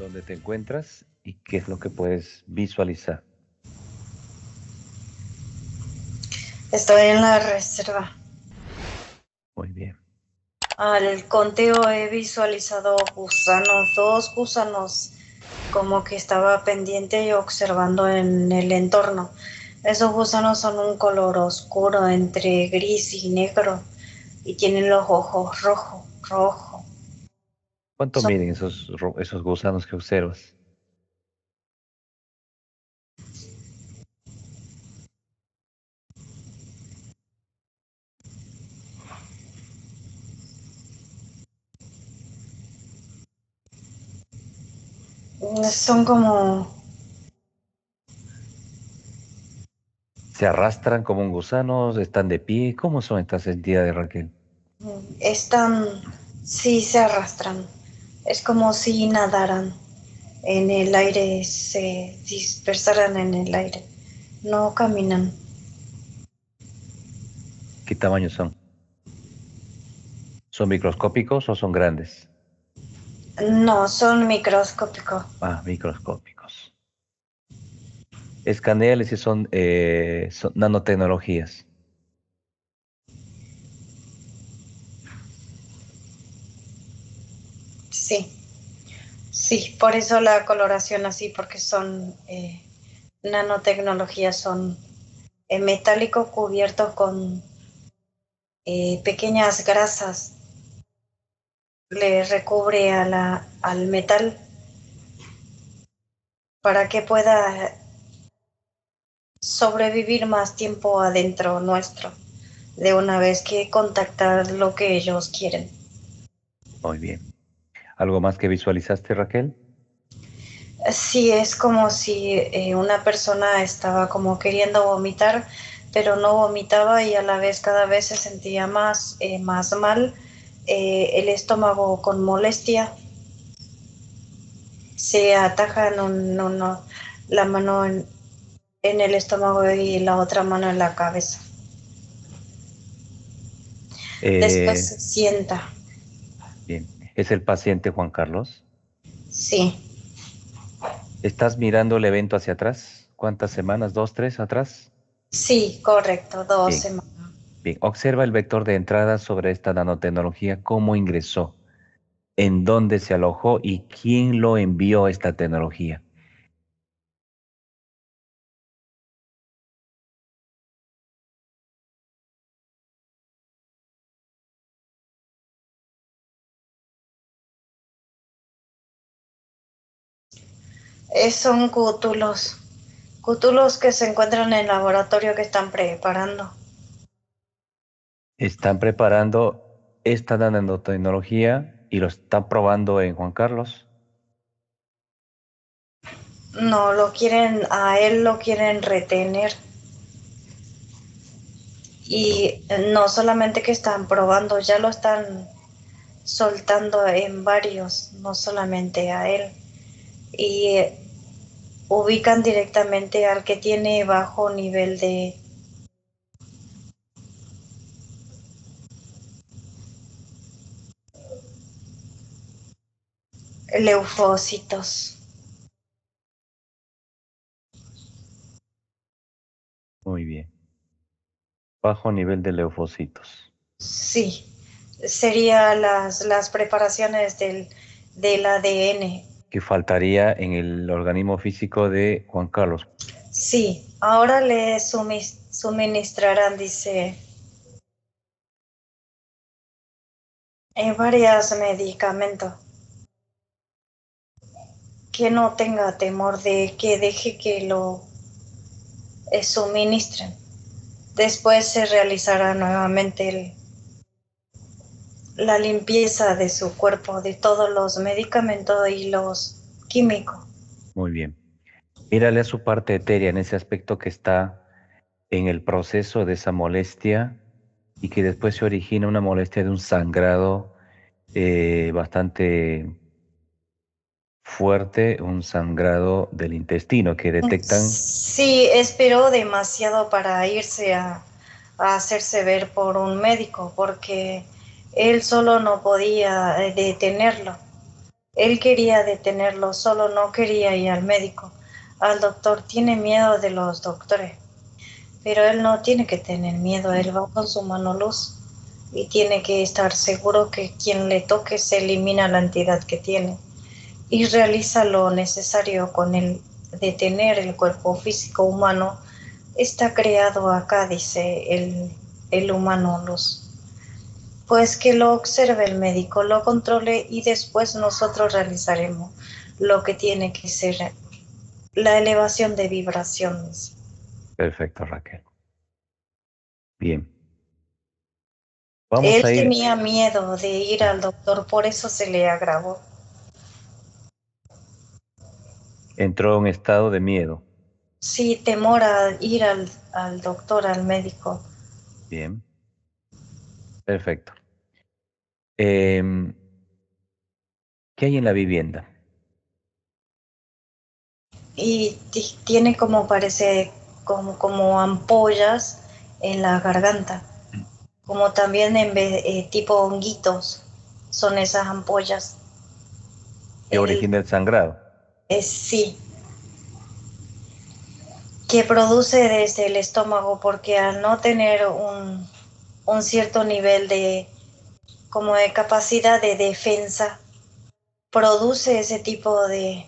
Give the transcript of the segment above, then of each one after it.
dónde te encuentras y qué es lo que puedes visualizar. Estoy en la reserva. Muy bien. Al conteo he visualizado gusanos, dos gusanos, como que estaba pendiente y observando en el entorno. Esos gusanos son un color oscuro entre gris y negro y tienen los ojos rojo. ¿Cuánto Son, miden esos gusanos que observas? son como, ¿Se arrastran como un gusano? ¿Están de pie? ¿Cómo son estas entidades, Raquel? están, sí se arrastran. Es como si nadaran en el aire, se dispersaran en el aire. No caminan. ¿Qué tamaño son? ¿Son microscópicos o son grandes? No, son microscópicos. Ah, microscópicos. Escaneales y son nanotecnologías. Sí, sí, por eso la coloración así, porque son nanotecnologías, son metálico cubierto con pequeñas grasas. Le recubre al metal para que pueda sobrevivir más tiempo adentro nuestro, de una vez que contactar lo que ellos quieren. Muy bien. ¿Algo más que visualizaste, Raquel? Sí, es como si una persona estaba como queriendo vomitar, pero no vomitaba y a la vez cada vez se sentía más mal, el estómago con molestia, se ataja la mano en el estómago y la otra mano en la cabeza. Después Eh, se sienta, bien. ¿Es el paciente Juan Carlos? sí, ¿Estás mirando el evento hacia atrás? ¿Cuántas semanas? ¿Dos, tres atrás? sí, correcto, 12 Bien, semanas. bien. Observa el vector de entrada sobre esta nanotecnología, cómo ingresó, en dónde se alojó y quién lo envió esta tecnología. Son cútulos que se encuentran en el laboratorio que están preparando. Están preparando esta nanotecnología y lo están probando en Juan Carlos. No, a él lo quieren retener. No. Y no solamente que están probando, ya lo están soltando en varios, no solamente a él. Y ubican directamente al que tiene bajo nivel de leucocitos. Muy bien. Bajo nivel de leucocitos, Sí, sería las preparaciones del ADN. que faltaría en el organismo físico de Juan Carlos. Sí, ahora le suministrarán, dice, varios medicamentos, que no tenga temor de que deje que lo suministren. Después se realizará nuevamente la limpieza de su cuerpo, de todos los medicamentos y los químicos. Muy bien. Mírale a su parte etérea en ese aspecto que está en el proceso de esa molestia y que después se origina una molestia de un sangrado bastante fuerte, un sangrado del intestino que detectan. Sí, esperó demasiado para irse a hacerse ver por un médico, porque él solo no podía detenerlo. Él quería detenerlo, solo no quería ir al médico, al doctor. Tiene miedo de los doctores, pero él no tiene que tener miedo, él va con su mano luz y tiene que estar seguro que quien le toque se elimina la entidad que tiene y realiza lo necesario con el detener el cuerpo físico humano. Está creado acá, dice el humano luz. Pues que lo observe el médico, lo controle y después nosotros realizaremos lo que tiene que ser la elevación de vibraciones. Perfecto, Raquel. Bien. Vamos Él a ir, tenía miedo de ir al doctor, por eso se le agravó. entró en un estado de miedo. Sí, temor a ir al doctor, al médico. Bien, perfecto. Em, ¿Qué hay en la vivienda? Y tiene como parece, como ampollas en la garganta, como también tipo honguitos son esas ampollas. ¿Qué origina el sangrado? Sí, que produce desde el estómago, porque al no tener un cierto nivel de, como de capacidad de defensa, produce ese tipo de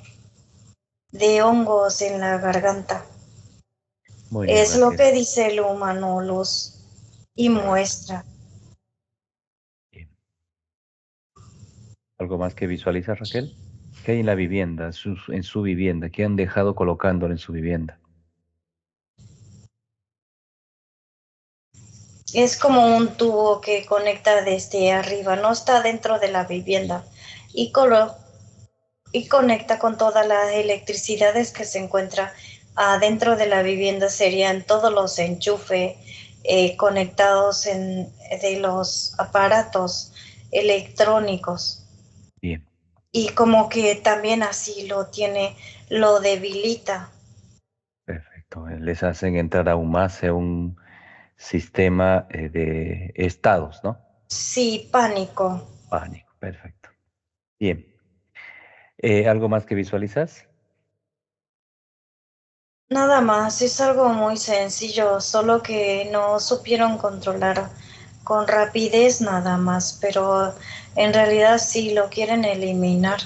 hongos en la garganta. Muy bien, Es lo Raquel. que dice el humano luz y muestra. Bien. ¿Algo más que visualizar, Raquel? ¿Qué hay en la vivienda, en su vivienda? ¿Qué han dejado colocándolo en su vivienda? Es como un tubo que conecta desde arriba, no está dentro de la vivienda y, y conecta con todas las electricidades que se encuentran adentro de la vivienda. Serían todos los enchufes conectados de los aparatos electrónicos. Bien, Y como que también así lo tiene, lo debilita. perfecto. Les hacen entrar aún más en un sistema de estados, ¿no? Sí, pánico. Pánico, perfecto. Bien. ¿Algo más que visualizas? Nada más, es algo muy sencillo, solo que no supieron controlar con rapidez nada más, pero en realidad sí lo quieren eliminar.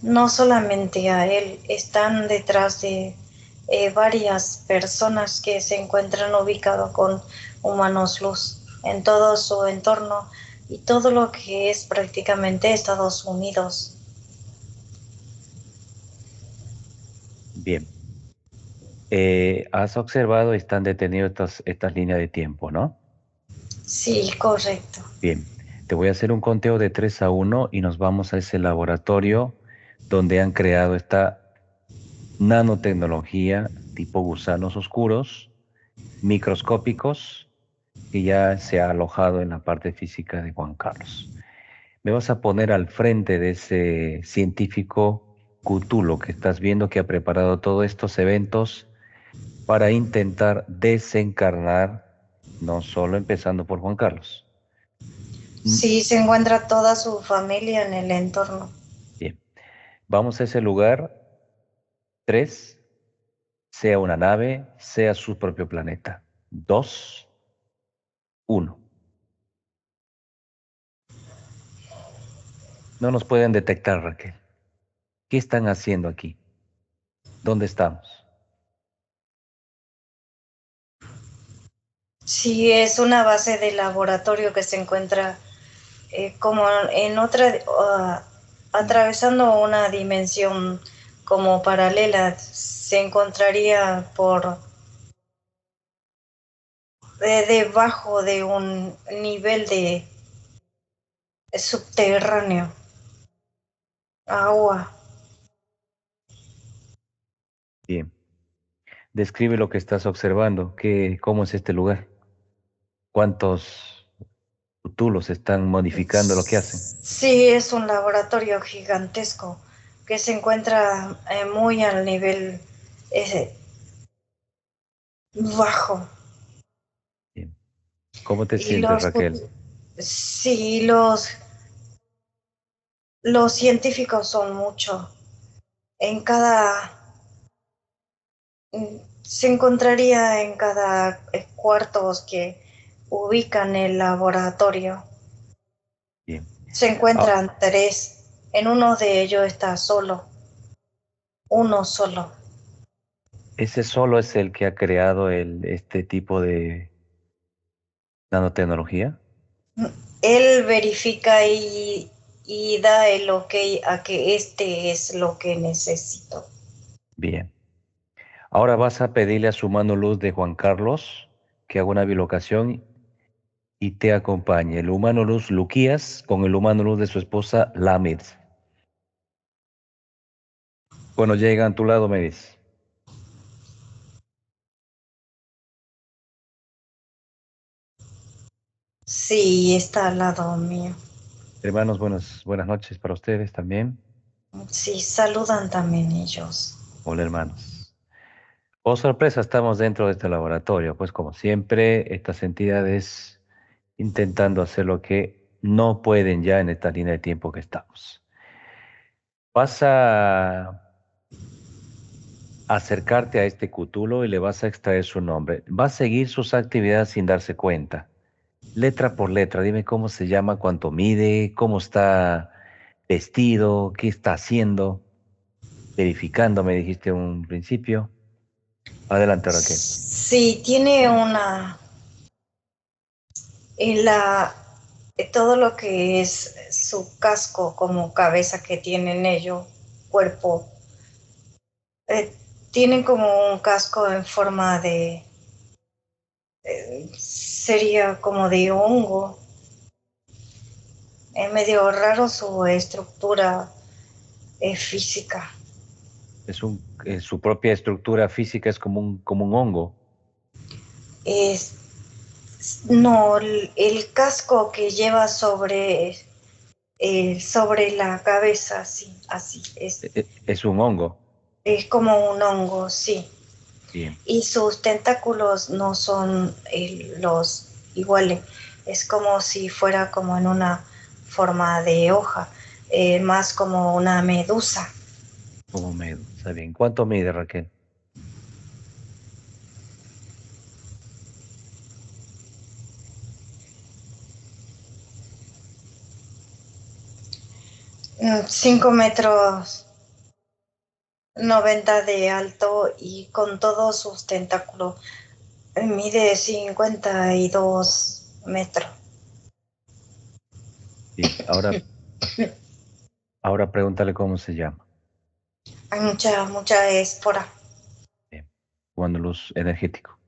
No solamente a él, están detrás de varias personas que se encuentran ubicados con humanos luz en todo su entorno y todo lo que es prácticamente Estados Unidos. Bien. Has observado, están detenidos estas líneas de tiempo, ¿no? Sí, correcto. Bien. Te voy a hacer un conteo de 3 a uno y nos vamos a ese laboratorio donde han creado esta nanotecnología tipo gusanos oscuros, microscópicos, que ya se ha alojado en la parte física de Juan Carlos. Me vas a poner al frente de ese científico Cthulhu que estás viendo que ha preparado todos estos eventos para intentar desencarnar, no solo empezando por Juan Carlos. Mm, Sí, se encuentra toda su familia en el entorno. Bien, vamos a ese lugar, 3, sea una nave, sea su propio planeta. 2, 1. No nos pueden detectar, Raquel. ¿Qué están haciendo aquí? ¿Dónde estamos? Sí, es una base de laboratorio que se encuentra como en otra, atravesando una dimensión como paralela. Se encontraría por debajo de un nivel de subterráneo, agua. Bien. Describe lo que estás observando. ¿Cómo es este lugar? ¿Cuántos Cthulhus están modificando lo que hacen? Sí, es un laboratorio gigantesco que se encuentra muy al nivel eh, bajo. Bien. ¿Cómo te Y sientes, los, Raquel? sí, los Los científicos son muchos. En cada, se encontraría en cada cuartos que ubican el laboratorio. Bien. Se Ah, encuentran tres. En uno de ellos está solo, uno solo. ese solo es el que ha creado este tipo de nanotecnología. Él verifica y da el ok a que este es lo que necesito. Bien. Ahora vas a pedirle a su mano luz de Juan Carlos que haga una bilocación y te acompañe. El humano luz Luquías con el humano luz de su esposa Lamid. Bueno, llegan a tu lado, me dices. Sí, está al lado mío. Hermanos, buenas noches para ustedes también. Sí, saludan también ellos. Hola, hermanos. Oh, sorpresa, estamos dentro de este laboratorio. Pues como siempre, estas entidades intentando hacer lo que no pueden ya en esta línea de tiempo que estamos. Vas a acercarte a este cútulo y le vas a extraer su nombre. Va a seguir sus actividades sin darse cuenta. Letra por letra, dime cómo se llama, cuánto mide, cómo está vestido, qué está haciendo, verificando, me dijiste un principio. Adelante, Raquel. Sí, tiene una, en la, todo lo que es su casco como cabeza que tienen ellos, cuerpo, eh, tienen como un casco en forma de, sería como de hongo. Es medio raro su estructura física. Su propia estructura física es como un hongo. Es, no, el casco que lleva sobre la cabeza, sí, así Es un hongo. es como un hongo, sí. Bien. Y sus tentáculos no son los iguales, es como si fuera como en una forma de hoja, más como una medusa. Como medio. Está bien. ¿Cuánto mide, Raquel? 5 metros 90 de alto y con todos sus tentáculos mide 52 metros. Bien. Ahora pregúntale cómo se llama. Hay mucha espora. Bien. Cuando luz energético.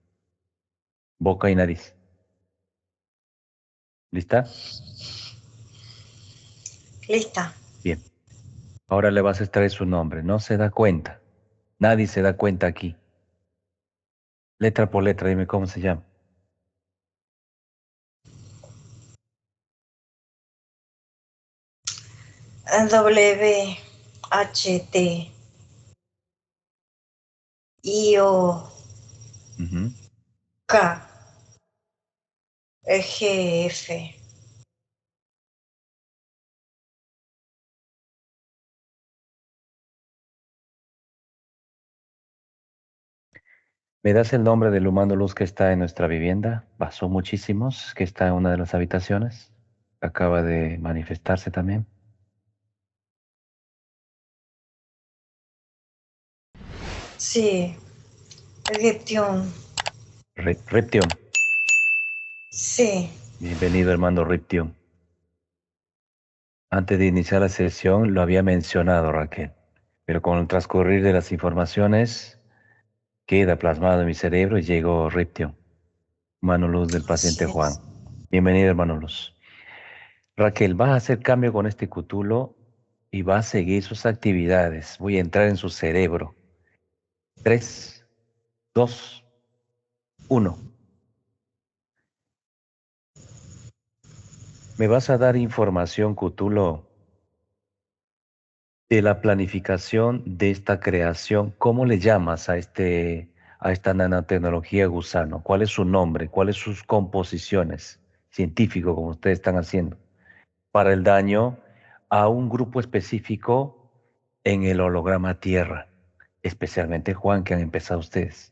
Boca y nariz. ¿Lista? Lista. Bien. Ahora le vas a extraer su nombre. No se da cuenta. Nadie se da cuenta aquí. Letra por letra, dime cómo se llama. W, H, T, I, O, Ujú. K, G, F. ¿Me das el nombre del humano luz que está en nuestra vivienda? Son muchísimos, que está en una de las habitaciones. Acaba de manifestarse también. Sí, Geptión. Ription. Sí, Bienvenido, hermano Ription. Antes de iniciar la sesión lo había mencionado Raquel, pero con el transcurrir de las informaciones queda plasmado en mi cerebro y llegó Ription, mano luz del paciente así Juan. es. Bienvenido, hermano luz. Raquel, vas a hacer cambio con este cútulo y va a seguir sus actividades. Voy a entrar en su cerebro. 3, 2, 1. Me vas a dar información, cútulo, de la planificación de esta creación. ¿Cómo le llamas a esta nanotecnología gusano? ¿Cuál es su nombre? ¿Cuáles sus composiciones científicos, como ustedes están haciendo? Para el daño a un grupo específico en el holograma Tierra, especialmente Juan, que han empezado ustedes.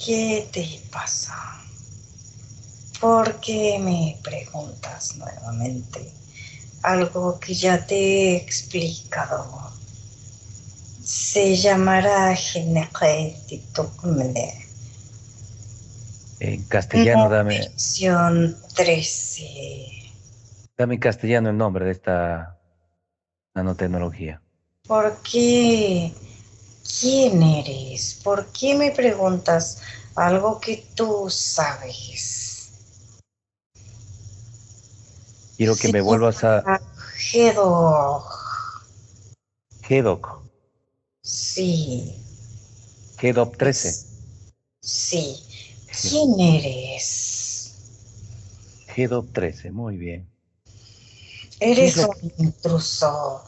¿Qué te pasa? ¿Por qué me preguntas nuevamente algo que ya te he explicado? Se llamará Genetic Mene. En castellano, Versión 13. dame en castellano el nombre de esta nanotecnología. ¿Por qué? ¿Quién eres? ¿Por qué me preguntas algo que tú sabes? Quiero que Se me vuelvas a llama Hedog. GEDOC, Sí, GEDOP 13. es, sí. ¿Quién eres? GEDOP 13, muy bien. ¿Qué es Eres lo un que... intruso.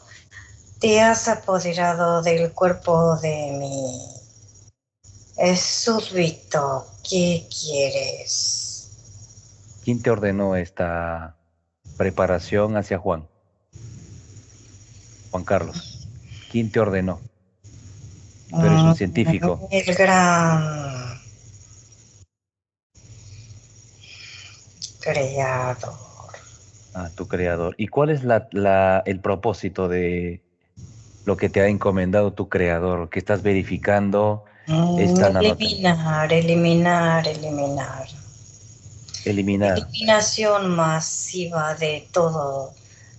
Te has apoderado del cuerpo de mí. Es súbito. ¿Qué quieres? ¿Quién te ordenó esta preparación hacia Juan? Juan Carlos. ¿Quién te ordenó? Tú eres un científico. El gran creador. Tu creador. ¿Y cuál es el propósito de lo que te ha encomendado tu creador? Que estás verificando esta nanotecnología. Eliminar. Eliminar Eliminación masiva de toda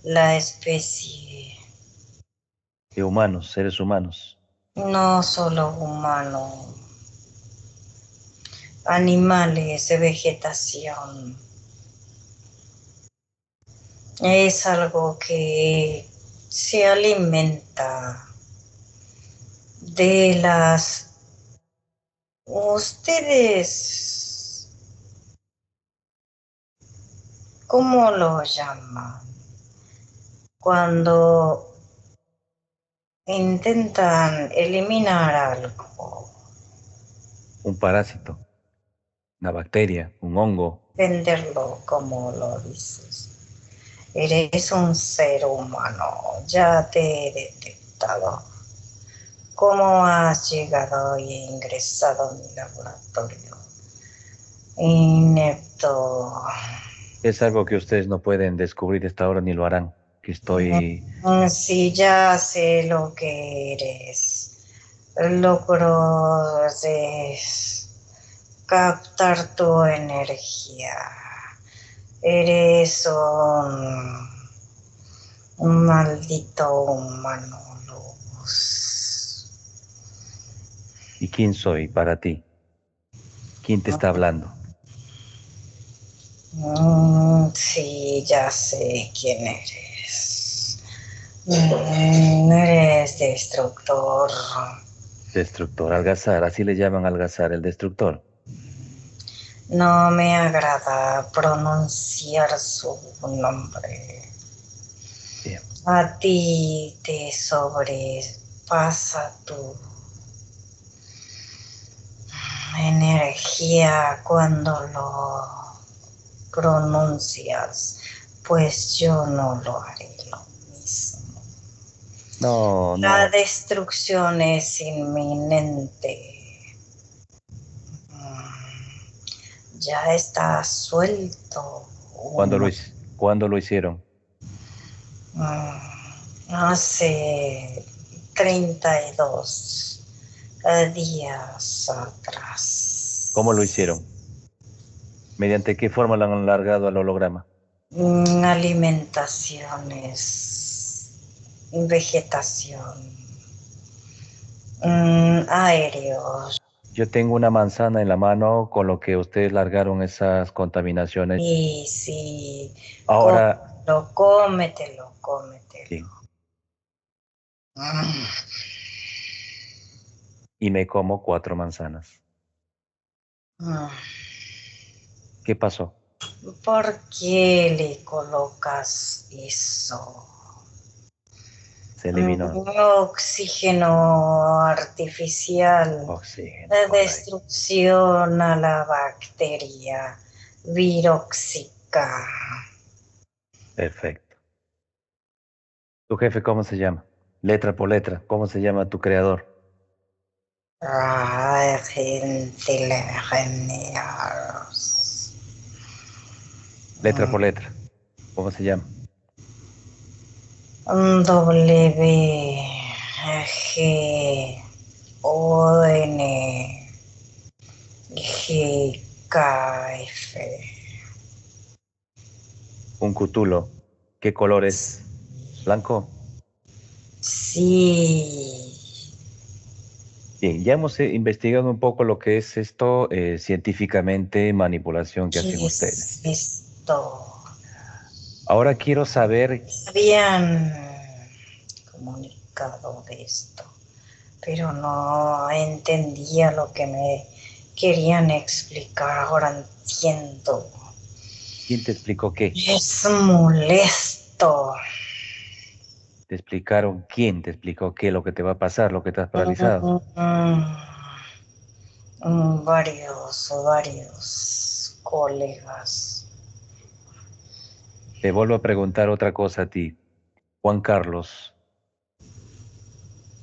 la especie. de humanos, seres humanos. No solo humano, animales de vegetación. Es algo que se alimenta de las... Ustedes, ¿cómo lo llaman? Cuando intentan eliminar algo, Un parásito, una bacteria, un hongo. venderlo como lo dices. Eres un ser humano, ya te he detectado. ¿Cómo has llegado y ingresado a mi laboratorio? Inepto. Es algo que ustedes no pueden descubrir esta hora ni lo harán. Que estoy... Sí, ya sé lo que eres. Logro captar tu energía. Eres un maldito humano luz. ¿Y quién soy para ti? ¿Quién te está hablando? Sí, ya sé quién eres. Eres destructor. Destructor, Algazar, así le llaman Algazar, el destructor. No me agrada pronunciar su nombre. Bien. A ti te sobrepasa tu energía cuando lo pronuncias, pues yo no lo haré lo mismo. No, La no. destrucción es inminente. Ya está suelto ¿Cuándo uno. cuándo lo hicieron? Hace 32 días ¿Cómo lo atrás. hicieron? ¿Mediante qué forma lo han alargado al holograma? Alimentaciones, vegetación, aéreos. Yo tengo una manzana en la mano con lo que ustedes largaron esas contaminaciones. Y sí, Ahora, cómetelo. bien, Mm. y me como 4 manzanas. Mm. ¿Qué pasó? ¿Por qué le colocas eso? Se eliminó. Oxígeno artificial Oxígeno, de correcto. destrucción a la bacteria viróxica. Perfecto. ¿Tu jefe cómo se llama? Letra por letra, ¿cómo se llama tu creador? Letra por letra, ¿cómo se llama? W G O N G K F. Un cutulo. ¿Qué color es? ¿Blanco? Sí. Bien, ya hemos investigado un poco lo que es esto científicamente, manipulación que hacen ¿Qué es ustedes. esto? Ahora quiero saber, Habían comunicado de esto, pero no entendía lo que me querían explicar. Ahora entiendo. ¿quién te explicó qué? Es molesto. ¿Te explicaron quién te explicó qué, lo que te va a pasar, lo que te has paralizado? Varios colegas. Te vuelvo a preguntar otra cosa a ti, Juan Carlos.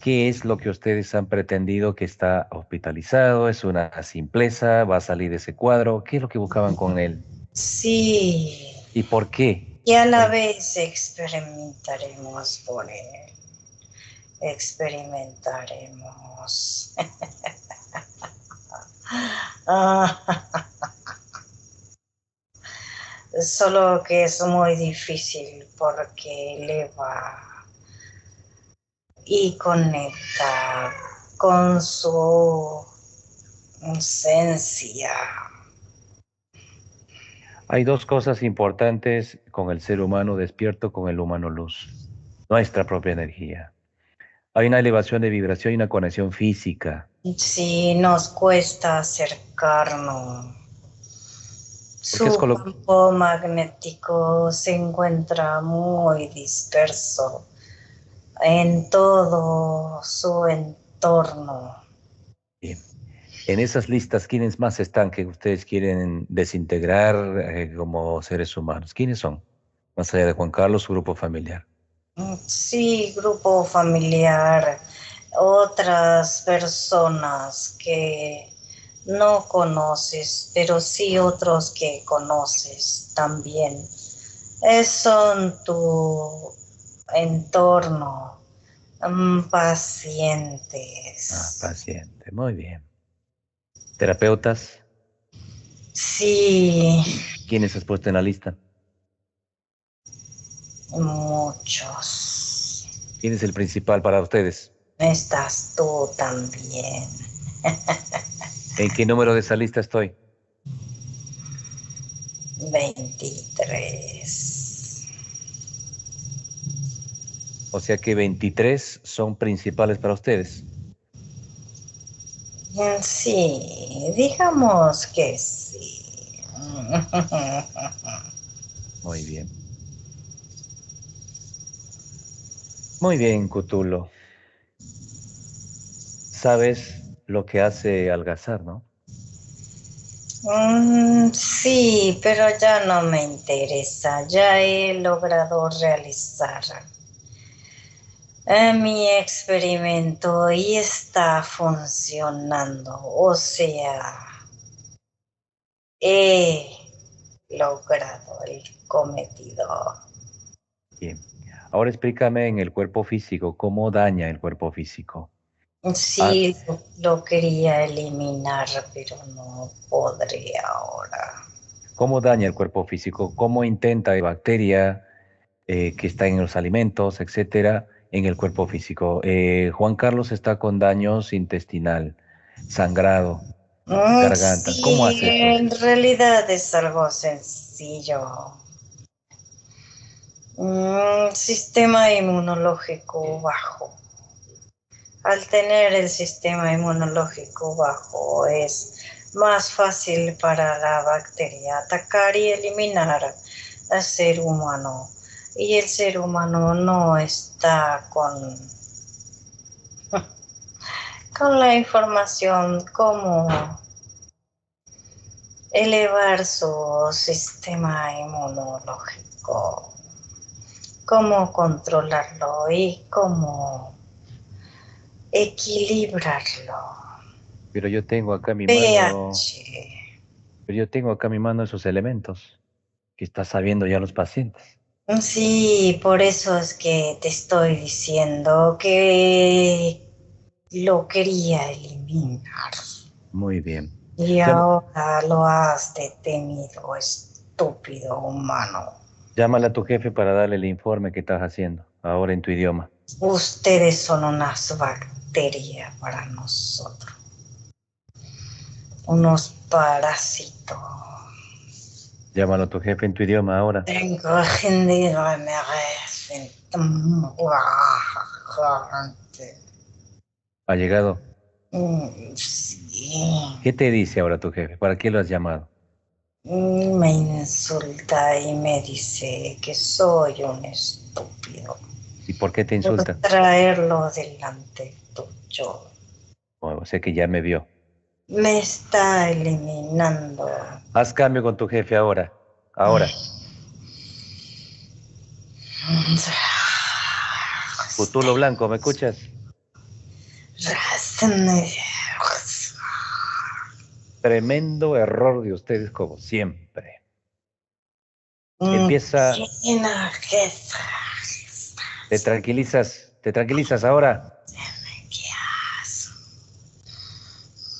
¿Qué es lo que ustedes han pretendido que está hospitalizado? ¿Es una simpleza? ¿Va a salir de ese cuadro? ¿Qué es lo que buscaban con él? Sí, ¿Y por qué? y a la Oye, vez experimentaremos por él. Experimentaremos. Solo que es muy difícil porque eleva y conecta con su esencia. hay dos cosas importantes con el ser humano despierto, con el humano luz. Nuestra propia energía. Hay una elevación de vibración y una conexión física. Sí, nos cuesta acercarnos. Porque es Su campo magnético se encuentra muy disperso en todo su entorno. bien. En esas listas, ¿quiénes más están que ustedes quieren desintegrar como seres humanos? ¿Quiénes son? Más allá de Juan Carlos, su grupo familiar. Sí, grupo familiar, otras personas que no conoces, pero sí otros que conoces también. Son tu entorno, Ah, pacientes. paciente. Muy bien. Terapeutas, Sí, ¿quiénes has puesto en la lista? muchos. ¿Quién es el principal para ustedes? Estás tú también. ¿En qué número de esa lista estoy? 23. O sea que 23 son principales para ustedes. Sí, digamos que sí. Muy bien. Muy bien, Cutulo. Sabes lo que hace Algazar, ¿no? Sí, pero ya no me interesa. Ya he logrado realizar mi experimento y está funcionando. O sea, he logrado el cometido. Bien. Ahora explícame en el cuerpo físico, ¿cómo daña el cuerpo físico? Ah, Sí, lo quería eliminar, pero no podré ahora. ¿cómo daña el cuerpo físico? ¿Cómo intenta la bacteria que está en los alimentos, etcétera, en el cuerpo físico? Juan Carlos está con daños intestinal, sangrado, garganta. ¿Cómo Sí, hace eso? en realidad es algo sencillo. Sistema inmunológico bajo. Al tener el sistema inmunológico bajo es más fácil para la bacteria atacar y eliminar al ser humano. Y el ser humano no está con la información cómo elevar su sistema inmunológico, cómo controlarlo y cómo equilibrarlo. Pero yo tengo acá en mi mano, pH. pero yo tengo acá en mi mano esos elementos que está sabiendo ya los pacientes. Sí, por eso es que te estoy diciendo que lo quería eliminar. Muy bien. Y Llama- ahora lo has detenido, estúpido humano. Llámale a tu jefe para darle el informe que estás haciendo, ahora en tu idioma. Ustedes son unas bacterias para nosotros, unos parásitos. Llámalo a tu jefe en tu idioma ahora. Tengo entendido, me merecen. Ha llegado. Sí. ¿Qué te dice ahora tu jefe? ¿Para qué lo has llamado? Me insulta y me dice que soy un estúpido ¿Y por qué te por insulta? traerlo delante tuyo. Bueno, o sea que ya me vio. Me está eliminando. Haz cambio con tu jefe ahora. Ahora. Cutulo Blanco, ¿me escuchas? Tremendo error de ustedes como siempre. Empieza, te tranquilizas ahora.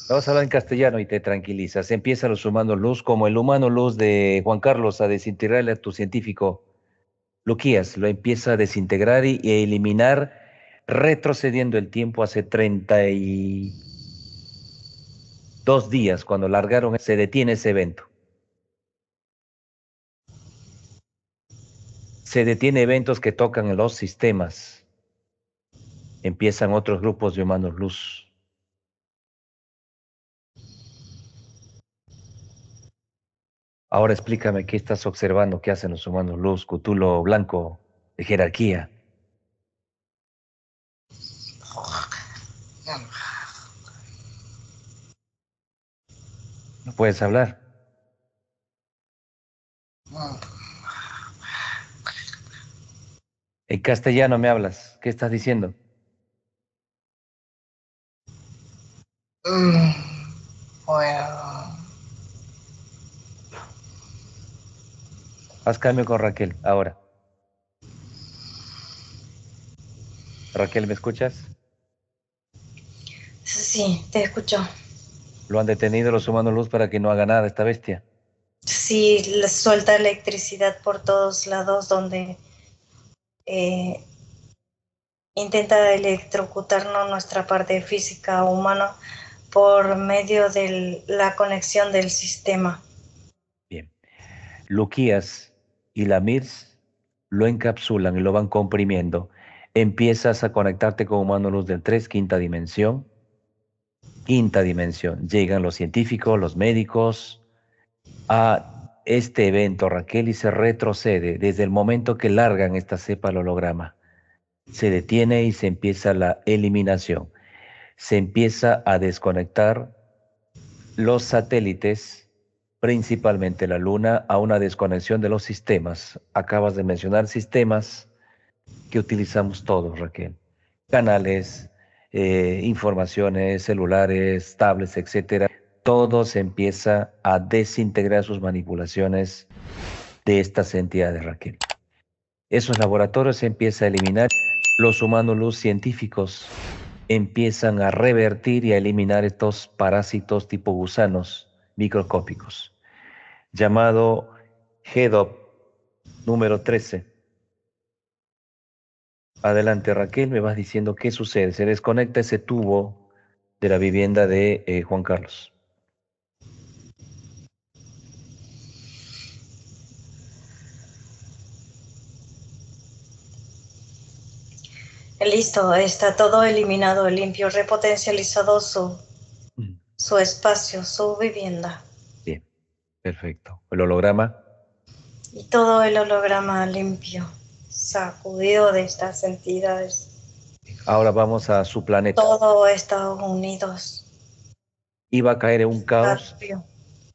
Vamos a hablar en castellano y te tranquilizas. Empieza los humanos luz como el humano luz de Juan Carlos a desintegrarle a tu científico Luquías. Lo empieza a desintegrar y a eliminar, retrocediendo el tiempo hace 32 días, cuando largaron, se detiene ese evento. Se detiene eventos que tocan los sistemas. Empiezan otros grupos de humanos luz. Ahora explícame qué estás observando, qué hacen los humanos luz, Cutulo Blanco, de jerarquía. No puedes hablar. En castellano me hablas. ¿Qué estás diciendo? Bueno, Haz cambio con Raquel, ahora. Raquel, ¿me escuchas? sí, te escucho. Lo han detenido los humanos luz para que no haga nada esta bestia. Sí, suelta electricidad por todos lados donde eh, intenta electrocutarnos nuestra parte física humana por medio de la conexión del sistema. Bien. Luquías y la Mirs lo encapsulan y lo van comprimiendo. Empiezas a conectarte con humanos luz del 3, quinta dimensión. Quinta dimensión. Llegan los científicos, los médicos a este evento, Raquel, y se retrocede desde el momento que largan esta cepa al holograma. Se detiene y se empieza la eliminación. Se empieza a desconectar los satélites, principalmente la Luna, a una desconexión de los sistemas. Acabas de mencionar sistemas que utilizamos todos, Raquel. Canales, informaciones, celulares, tablets, etcétera. Todo se empieza a desintegrar sus manipulaciones de estas entidades, Raquel. Esos laboratorios se empiezan a eliminar. Los humanos, los científicos, empiezan a revertir y a eliminar estos parásitos tipo gusanos microscópicos, llamado GEDOP número 13. Adelante, Raquel, me vas diciendo qué sucede. Se desconecta ese tubo de la vivienda de Juan Carlos. Listo, está todo eliminado, limpio, repotencializado Mm. su espacio, su vivienda. Bien, perfecto. El holograma, Y todo el holograma limpio. sacudido de estas entidades. Ahora vamos a su planeta. Todo Estados Unidos. Iba a caer en un caos, Carpio.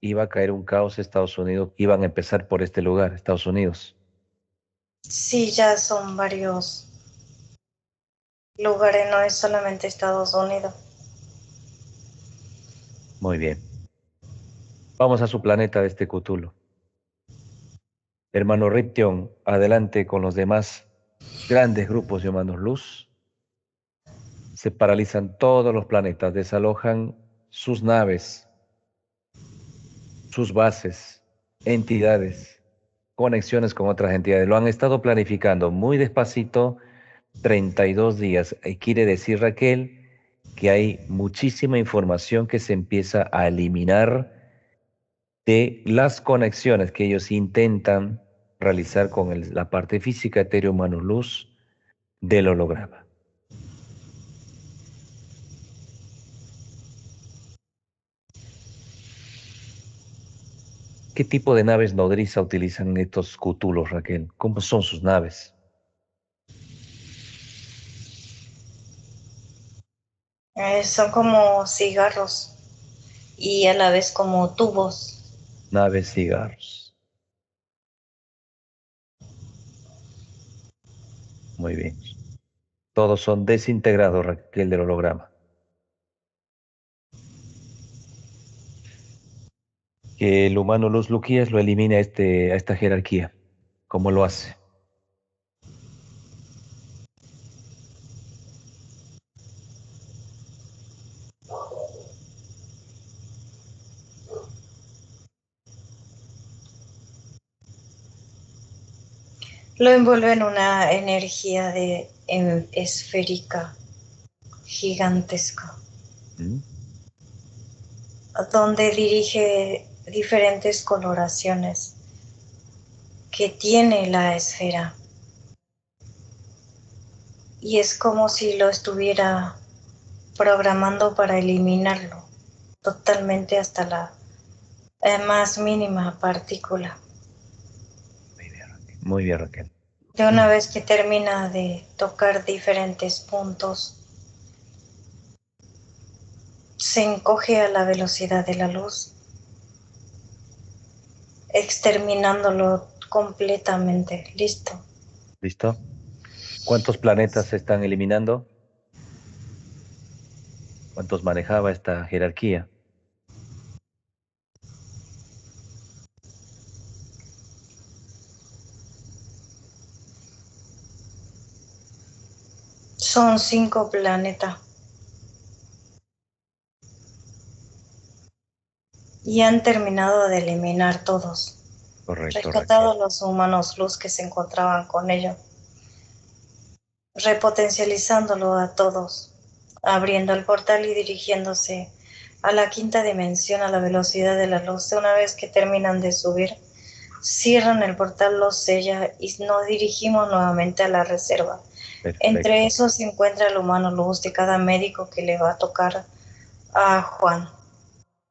iba a caer un caos Estados Unidos, iban a empezar por este lugar, Estados Unidos. Sí, ya son varios lugares, no es solamente Estados Unidos. Muy bien. Vamos a su planeta de este Cthulhu. Hermano Ription, adelante con los demás grandes grupos de humanos luz. Se paralizan todos los planetas, desalojan sus naves, sus bases, entidades, conexiones con otras entidades. Lo han estado planificando muy despacito, 32 días. Quiere decir, Raquel, que hay muchísima información que se empieza a eliminar de las conexiones que ellos intentan realizar con la parte física etéreo humano luz del holograma. ¿Qué tipo de naves nodriza utilizan estos Cthulhus, Raquel? ¿Cómo son sus naves? Son como cigarros y a la vez como tubos. Naves cigarros. Muy bien. Todos son desintegrados, Raquel, del holograma. Que el humano Luz Luquías lo elimine a esta jerarquía. ¿Cómo lo hace? Lo envuelve en una energía esférica, gigantesca, ¿Mm? donde dirige diferentes coloraciones que tiene la esfera. Y es como si lo estuviera programando para eliminarlo totalmente hasta la más mínima partícula. Muy bien, Raquel. Muy bien, Raquel. De una vez que termina de tocar diferentes puntos, se encoge a la velocidad de la luz, exterminándolo completamente. Listo. ¿Listo? ¿Cuántos planetas se están eliminando? ¿Cuántos manejaba esta jerarquía? Son 5 planetas y han terminado de eliminar todos, Correcto, Raquel. rescatado los humanos luz que se encontraban con ellos, repotencializándolo a todos, abriendo el portal y dirigiéndose a la quinta dimensión a la velocidad de la luz. Una vez que terminan de subir, cierran el portal, lo sella y nos dirigimos nuevamente a la reserva. Entre Perfecto. esos se encuentra el humano luz de cada médico que le va a tocar a Juan.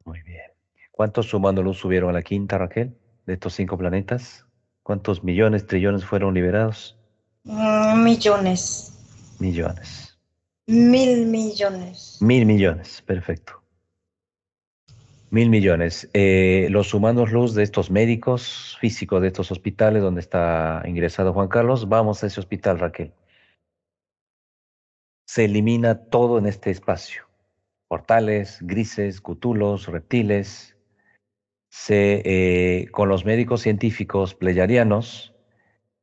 Muy bien. ¿Cuántos humanos luz subieron a la quinta, Raquel? De estos 5 planetas. ¿Cuántos millones, trillones fueron liberados? Millones, Millones. 1.000 millones. 1.000 millones. Perfecto. 1.000 millones. Los humanos luz de estos médicos físicos de estos hospitales donde está ingresado Juan Carlos, vamos a ese hospital, Raquel. Se elimina todo en este espacio. Portales, grises, cutulos, reptiles. Con los médicos científicos pleyadianos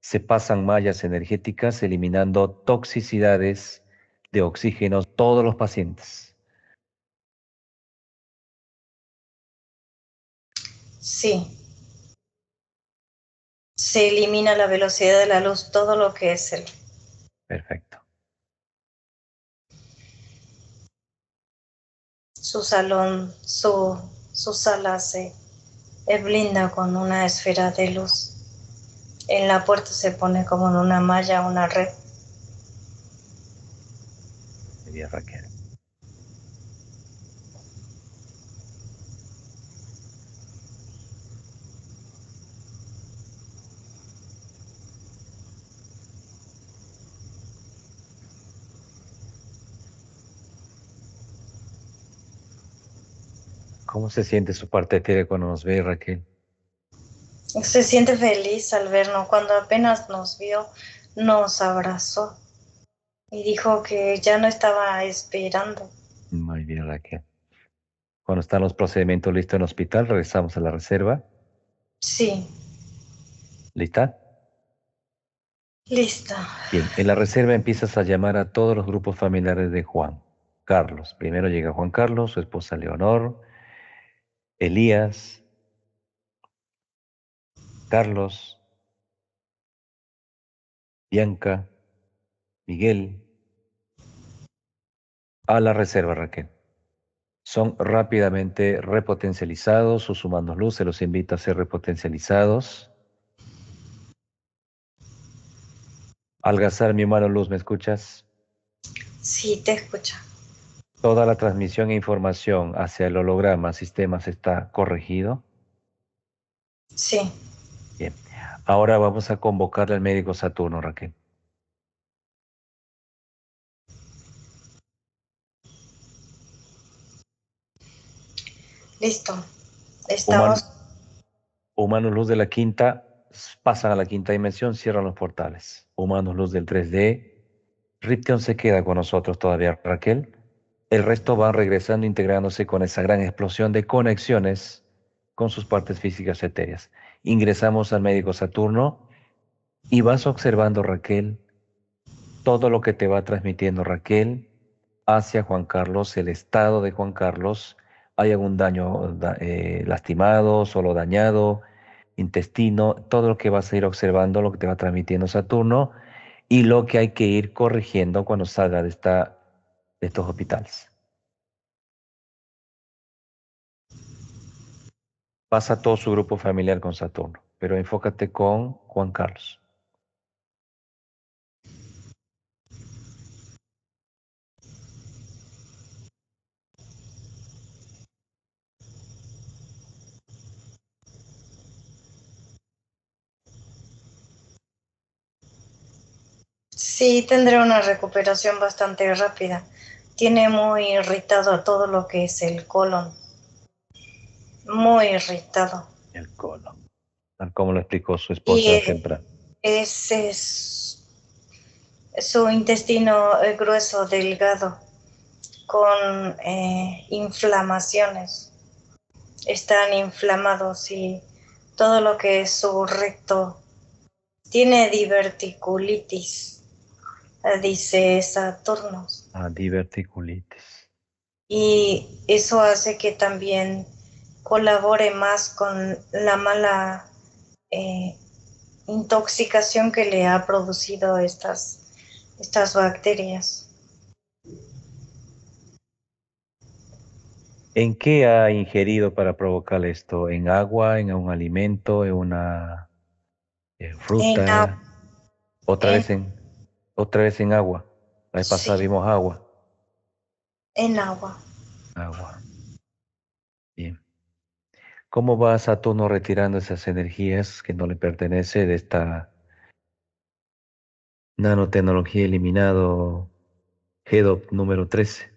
se pasan mallas energéticas eliminando toxicidades de oxígeno todos los pacientes. Sí, se elimina la velocidad de la luz, todo lo que es Perfecto. su salón, su sala se blinda con una esfera de luz. En la puerta se pone como en una malla, una red. Muy bien, Raquel. ¿Cómo se siente su parte etérea cuando nos ve, Raquel? Se siente feliz al vernos. Cuando apenas nos vio, nos abrazó y dijo que ya no estaba esperando. Muy bien, Raquel. Cuando están los procedimientos listos en el hospital, regresamos a la reserva. Sí, ¿Lista? listo. Bien, en la reserva empiezas a llamar a todos los grupos familiares de Juan Carlos. Primero llega Juan Carlos, su esposa Leonor, Elías, Carlos, Bianca, Miguel, a la reserva, Raquel. Son rápidamente repotencializados, sus humanos luz se los invita a ser repotencializados. Algazar, mi humano luz, ¿me escuchas? Sí, te escucho. Toda la transmisión e información hacia el holograma, sistemas está corregido. Sí, Bien. Ahora vamos a convocarle al médico Saturno, Raquel. listo. Human- Estamos. Humanos luz de la quinta pasan a la quinta dimensión, cierran los portales. Humanos luz del 3D. Ription se queda con nosotros todavía, Raquel. El resto van regresando, integrándose con esa gran explosión de conexiones con sus partes físicas etéreas. Ingresamos al médico Saturno y vas observando, Raquel, todo lo que te va transmitiendo Raquel hacia Juan Carlos, el estado de Juan Carlos. ¿Hay algún daño lastimado, solo dañado, intestino? Todo lo que vas a ir observando, lo que te va transmitiendo Saturno y lo que hay que ir corrigiendo cuando salga de estos hospitales. Pasa todo su grupo familiar con Saturno, pero enfócate con Juan Carlos. Sí, tendré una recuperación bastante rápida. Tiene muy irritado a todo lo que es el colon. Muy irritado. El colon, tal como lo explicó su Y esposa temprano. ese es su intestino grueso, delgado, con inflamaciones. Están inflamados y todo lo que es su recto tiene diverticulitis, dice Saturno. Ah, diverticulitis. Y eso hace que también colabore más con la mala eh, intoxicación que le ha producido estas bacterias. ¿En qué ha ingerido para provocar esto? ¿En agua, en un alimento, en una En, fruta? Otra en, vez otra vez en agua. La vez sí, pasada vimos agua. en agua. Agua. Bien. ¿Cómo va Saturno retirando esas energías que no le pertenece de esta nanotecnología eliminado GEDOP número 13?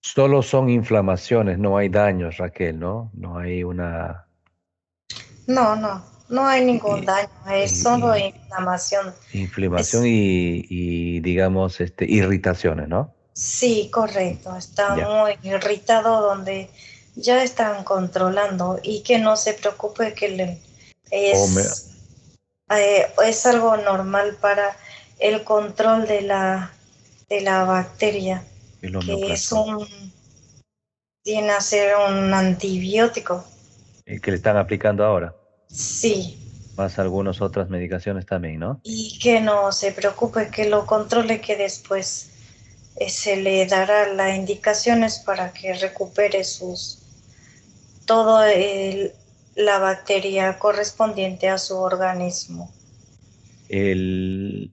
Solo son inflamaciones, no hay daños, Raquel, ¿no? No hay una No hay ningún i- daño, es solo i- inflamación. inflamación Es, y, digamos, irritaciones, ¿no? sí, correcto, está Ya. muy irritado donde ya están controlando y que no se preocupe que O me, es algo normal para el control de la bacteria, el que es omeprazol, viene a ser un antibiótico. que le están aplicando ahora, Sí, más algunas otras medicaciones también, ¿no? y que no se preocupe, que lo controle, que después se le dará las indicaciones para que recupere todo la bacteria correspondiente a su organismo. El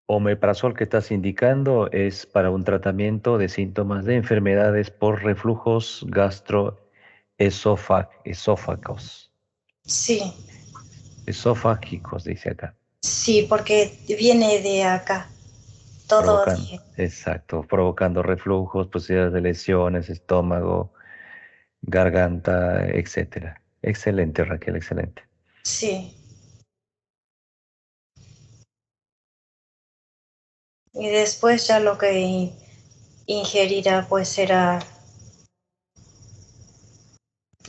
omeprazol que estás indicando es para un tratamiento de síntomas de enfermedades por reflujos gastroesófagos. Sí, Esofágicos, dice acá. sí, porque viene de acá. todo provocando, día. exacto, provocando reflujos, posibilidades de lesiones, estómago, garganta, etcétera. Excelente, Raquel, excelente. Sí. Y después ya lo que ingerirá pues será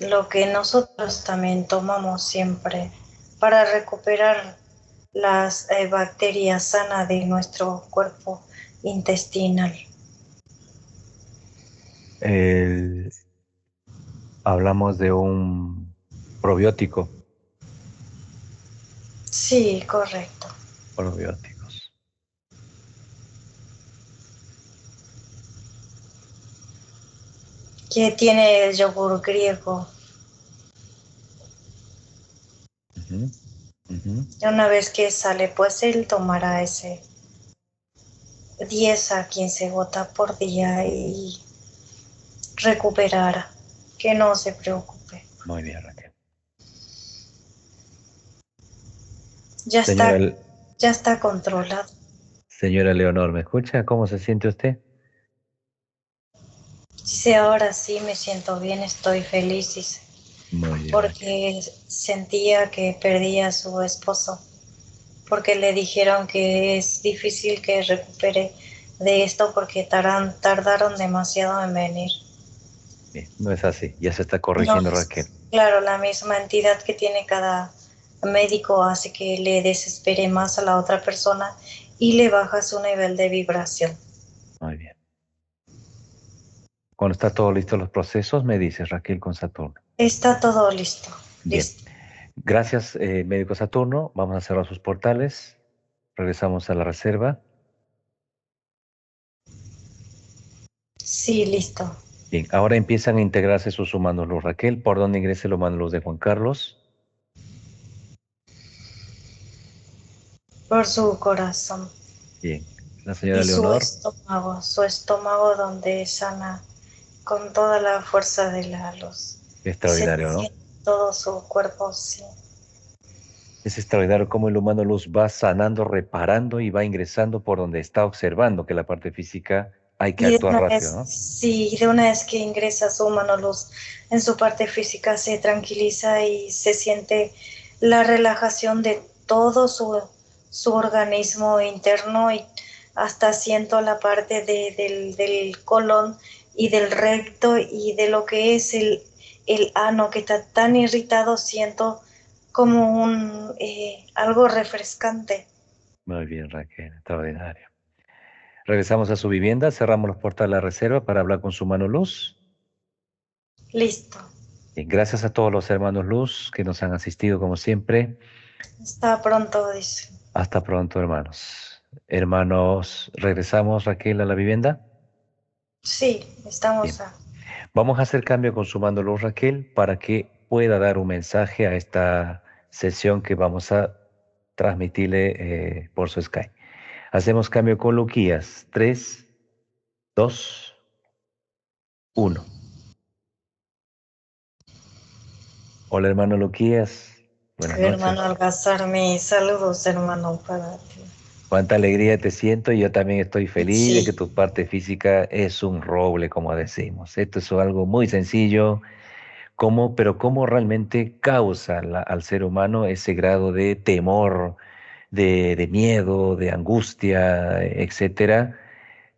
lo que nosotros también tomamos siempre para recuperar las bacterias sanas de nuestro cuerpo intestinal. El- Hablamos de un probiótico, Sí, correcto. probióticos. Que tiene el yogur griego. Ujú, ujú. Y una vez que sale, pues él tomará ese 10 a 15 gotas por día y recuperará. Que no se preocupe. Muy bien, Raquel. Ya Señora, está, ya está controlado. señora Leonor, ¿me escucha? ¿Cómo se siente usted? Dice, ahora sí me siento bien, estoy feliz, dice, Muy bien, Raquel. porque sentía que perdía a su esposo, porque le dijeron que es difícil que recupere de esto porque tardaron demasiado en venir. Bien, no es así, ya se está No corrigiendo, Raquel. es, claro, la misma entidad que tiene cada médico hace que le desespere más a la otra persona y le baja su nivel de vibración. Muy bien. Cuando está todo listo los procesos, me dices, Raquel, con Saturno. Está todo listo, Bien. listo. Gracias, médico Saturno. Vamos a cerrar sus portales. Regresamos a la reserva. Sí, listo. Bien, ahora empiezan a integrarse sus humanos luz. Raquel, ¿por dónde ingrese el humano luz de Juan Carlos? Por su corazón. Bien. La Y señora Leonor, su estómago donde sana con toda la fuerza de la luz. Se extraordinario, ¿no? siente todo su cuerpo, sí. Es extraordinario cómo el humano luz va sanando, reparando y va ingresando por donde está observando que la parte física hay que Y de actuar una rápido, vez, ¿no? sí, de una vez que ingresa su mano luz en su parte física, se tranquiliza y se siente la relajación de todo su organismo interno y hasta siento la parte del colon y del recto y de lo que es el ano que está tan irritado, siento como algo refrescante. Muy bien, Raquel, extraordinario. Regresamos a su vivienda, cerramos los portales de la reserva para hablar con su mano luz. Listo. Bien, gracias a todos los hermanos luz que nos han asistido como siempre. Está pronto, dice. Hasta pronto, hermanos. Hermanos, regresamos, Raquel, a la vivienda. Sí, estamos Bien, vamos a hacer cambio con su mando luz, Raquel, para que pueda dar un mensaje a esta sesión que vamos a transmitirle por su Skype. Hacemos cambio con Luquías. 3, 2, 1. Hola, hermano Luquías. Buenas hermano noches. Algazar, mis saludos, hermano, para ti. Cuánta alegría te siento y yo también estoy feliz de que Sí, tu parte física es un roble, como decimos. Esto es algo muy sencillo, pero cómo realmente causa al ser humano ese grado de temor, de miedo, de angustia, etcétera,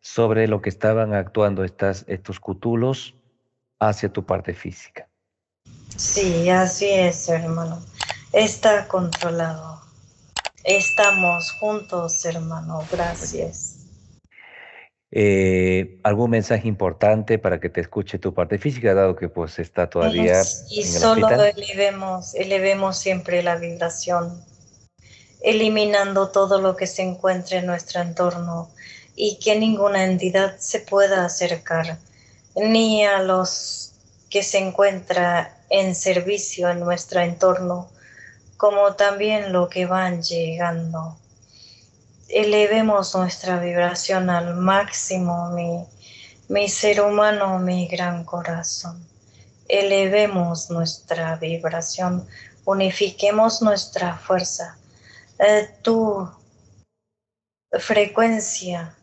sobre lo que estaban actuando estos cútulos hacia tu parte física. sí, así es, hermano. Está controlado. Estamos juntos, hermano. Muy bien. Gracias. ¿Algún mensaje importante para que te escuche tu parte física, dado que pues está todavía Y en el solo hospital? elevemos siempre la vibración, eliminando todo lo que se encuentre en nuestro entorno y que ninguna entidad se pueda acercar, ni a los que se encuentra en servicio en nuestro entorno, como también lo que van llegando. Elevemos nuestra vibración al máximo, mi ser humano, mi gran corazón. Elevemos nuestra vibración, unifiquemos nuestra fuerza. Tu frecuencia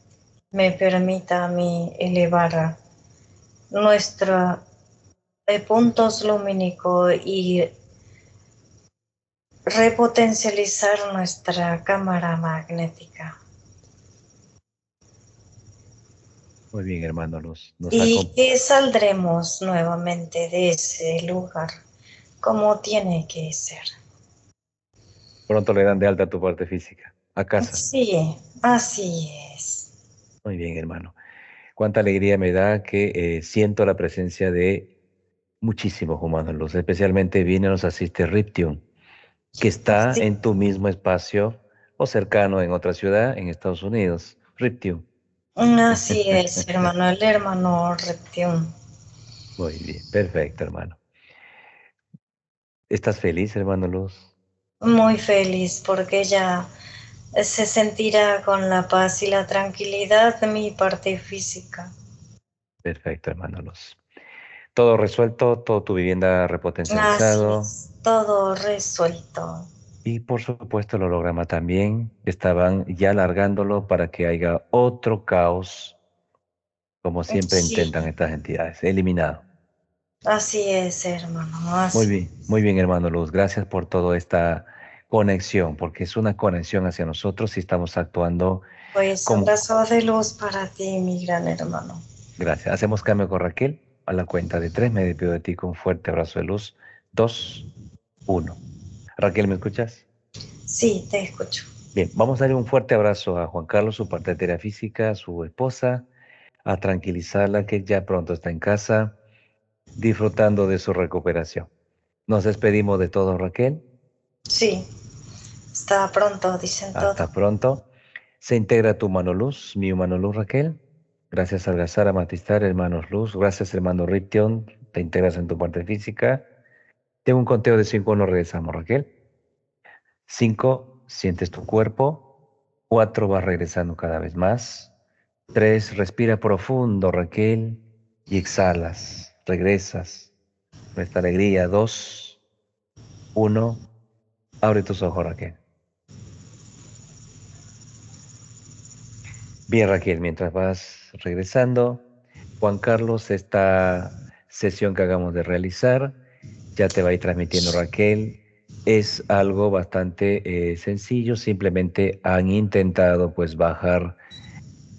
me permita a mí elevar nuestros puntos lumínicos y repotencializar nuestra cámara magnética. Muy bien, hermano Luz. Y que saldremos nuevamente de ese lugar como tiene que ser. Pronto le dan de alta tu parte física. A casa. Sí, así es. Muy bien, hermano. Cuánta alegría me da que siento la presencia de muchísimos humanos luz. Especialmente viene nos asiste Ription, que está Sí, en tu mismo espacio o cercano en otra ciudad en Estados Unidos. Ription. así es, hermano, el hermano Reptión. Muy bien, perfecto, hermano. ¿Estás feliz, hermano Luz? Muy feliz porque ella se sentirá con la paz y la tranquilidad de mi parte física. Perfecto, hermano Luz. Todo resuelto, todo tu vivienda Así repotencializado. es, todo resuelto. Y por supuesto el holograma también. Estaban ya alargándolo para que haya otro caos, como siempre Sí, intentan estas entidades. Eliminado. así es, hermano, así. Muy bien, hermano Luz. Gracias por toda esta conexión, porque es una conexión hacia nosotros y estamos actuando Pues un como... abrazo de luz para ti, mi gran hermano. Gracias. Hacemos cambio con Raquel. A la cuenta de 3 me despido de ti con un fuerte abrazo de luz. 2, 1. Raquel, ¿me escuchas? Sí, te escucho. Bien, vamos a darle un fuerte abrazo a Juan Carlos, su partera física, a su esposa, a tranquilizarla que ya pronto está en casa, disfrutando de su recuperación. Nos despedimos de todos, Raquel. Sí, hasta pronto, dicen todo. Hasta pronto. Se integra tu mano luz, mi mano luz, Raquel. Gracias Algazar, Amatizar, hermanos luz. Gracias, hermano Ription. Te integras en tu parte física. Tengo un conteo de 5, no regresamos, Raquel. 5, sientes tu cuerpo. 4, vas regresando cada vez más. 3, respira profundo, Raquel, y exhalas. Regresas. Nuestra alegría. 2, 1, abre tus ojos, Raquel. Bien, Raquel, mientras vas regresando, Juan Carlos, esta sesión que hagamos de realizar, ya te va a ir transmitiendo Raquel. Es algo bastante sencillo, simplemente han intentado pues bajar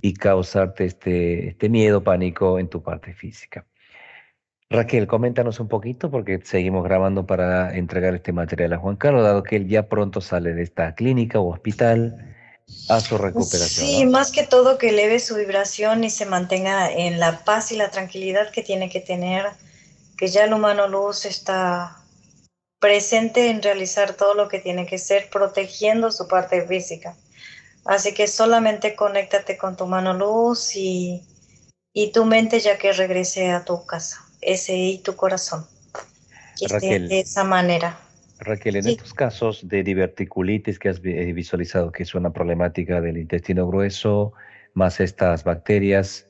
y causarte este miedo, pánico en tu parte física. Raquel, coméntanos un poquito porque seguimos grabando para entregar este material a Juan Carlos, dado que él ya pronto sale de esta clínica o hospital a su recuperación, Sí, ¿no? más que todo que eleve su vibración y se mantenga en la paz y la tranquilidad que tiene que tener, que ya el humano luz está presente en realizar todo lo que tiene que ser, protegiendo su parte física. Así que solamente conéctate con tu mano luz y tu mente ya que regrese a tu casa, ese y tu corazón, que esté Raquel, de esa manera. Raquel, en Sí, estos casos de diverticulitis que has visualizado que es una problemática del intestino grueso, más estas bacterias,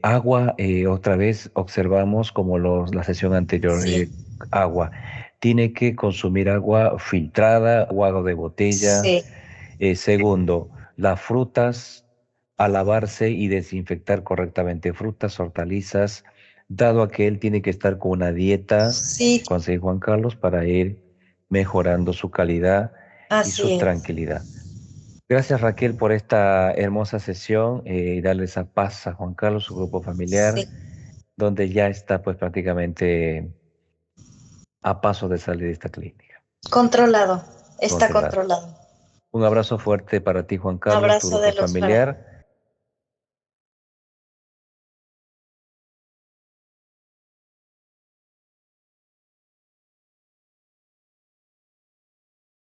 agua, otra vez observamos como la sesión anterior, sí, agua. Tiene que consumir agua filtrada o agua de botella. sí, Segundo, las frutas, a lavarse y desinfectar correctamente frutas, hortalizas, dado a que él tiene que estar con una dieta, sí, consejo Juan Carlos, para ir mejorando su calidad y así su es. tranquilidad. Gracias Raquel por esta hermosa sesión y darle esa paz a Juan Carlos, su grupo Sí, familiar, donde ya está pues prácticamente a paso de salir de esta clínica. controlado, está Controlado. controlado. Un abrazo fuerte para ti, Juan Un Carlos, tu abrazo grupo de los para familiar.